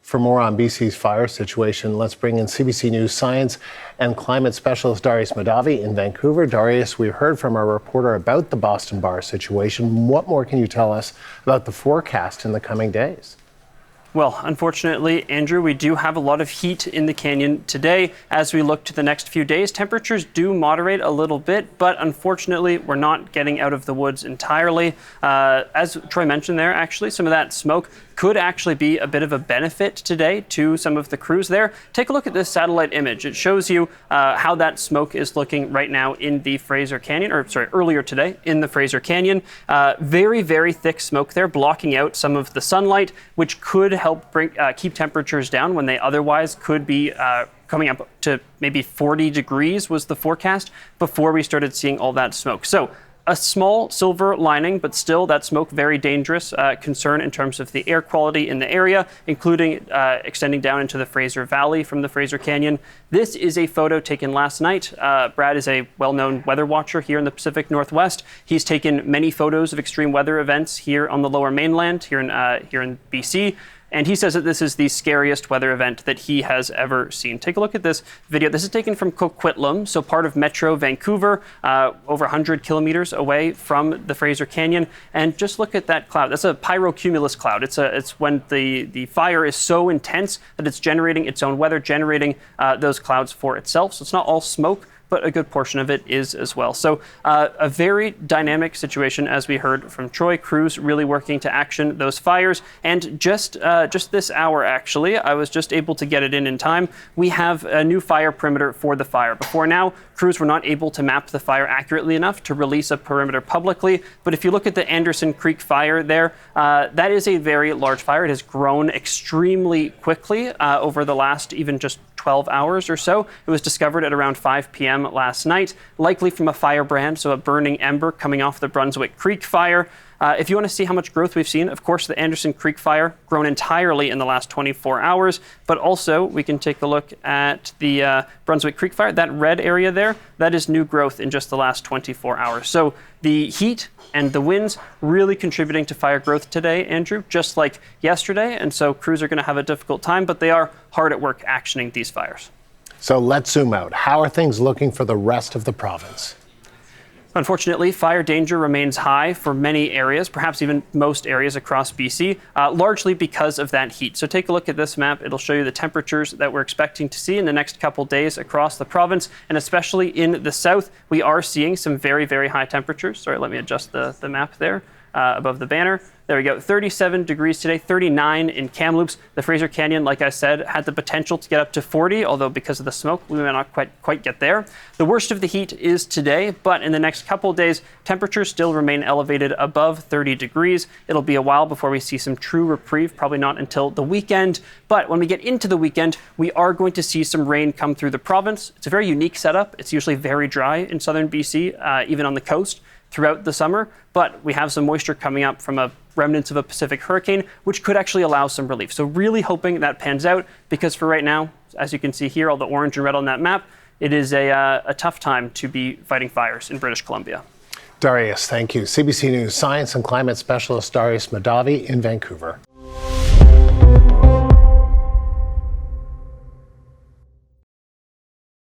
For more on BC's fire situation, let's bring in CBC News science and climate specialist Darius Mahdavi in Vancouver. Darius, we heard from our reporter about the Boston Bar situation. What more can you tell us about the forecast in the coming days? Well, unfortunately, Andrew, we do have a lot of heat in the canyon today. As we look to the next few days, temperatures do moderate a little bit, but unfortunately, we're not getting out of the woods entirely. As Troy mentioned there, actually, some of that smoke could actually be a bit of a benefit today to some of the crews there. Take a look at this satellite image. It shows you how that smoke is looking right now in the Fraser Canyon, earlier today in the Fraser Canyon. Very, very thick smoke there, blocking out some of the sunlight, which could help keep temperatures down when they otherwise could be coming up to maybe 40 degrees was the forecast before we started seeing all that smoke. So a small silver lining, but still that smoke very dangerous concern in terms of the air quality in the area, including extending down into the Fraser Valley from the Fraser Canyon. This is a photo taken last night. Brad is a well-known weather watcher here in the Pacific Northwest. He's taken many photos of extreme weather events here on the Lower Mainland, here in BC. And he says that this is the scariest weather event that he has ever seen. Take a look at this video. This is taken from Coquitlam, so part of Metro Vancouver, over 100 kilometers away from the Fraser Canyon. And just look at that cloud. That's a pyrocumulus cloud. It's when the fire is so intense that it's generating its own weather, generating those clouds for itself. So it's not all smoke, but a good portion of it is as well. So a very dynamic situation, as we heard from Troy. Crews really working to action those fires. And just this hour, actually, I was just able to get it in time. We have a new fire perimeter for the fire. Before now, crews were not able to map the fire accurately enough to release a perimeter publicly. But if you look at the Anderson Creek fire there, that is a very large fire. It has grown extremely quickly over the last even just 12 hours or so. It was discovered at around 5 p.m. last night, likely from a firebrand, so a burning ember coming off the Brunswick Creek fire. If you want to see how much growth we've seen, of course, the Anderson Creek fire grown entirely in the last 24 hours, but also we can take a look at the Brunswick Creek fire. That red area there, that is new growth in just the last 24 hours. So the heat and the winds really contributing to fire growth today, Andrew, just like yesterday. And so crews are going to have a difficult time, but they are hard at work actioning these fires. So let's zoom out. How are things looking for the rest of the province? Unfortunately, fire danger remains high for many areas, perhaps even most areas across BC, largely because of that heat. So take a look at this map. It'll show you the temperatures that we're expecting to see in the next couple days across the province, and especially in the south, we are seeing some very, very high temperatures. Sorry, let me adjust the map there above the banner. There we go, 37 degrees today, 39 in Kamloops. The Fraser Canyon, like I said, had the potential to get up to 40, although because of the smoke, we may not quite get there. The worst of the heat is today, but in the next couple of days, temperatures still remain elevated above 30 degrees. It'll be a while before we see some true reprieve, probably not until the weekend. But when we get into the weekend, we are going to see some rain come through the province. It's a very unique setup. It's usually very dry in southern BC, even on the coast throughout the summer, but we have some moisture coming up from remnants of a Pacific hurricane, which could actually allow some relief. So really hoping that pans out, because for right now, as you can see here, all the orange and red on that map, it is a tough time to be fighting fires in British Columbia. Darius, thank you. CBC News science and climate specialist Darius Mahdavi in Vancouver.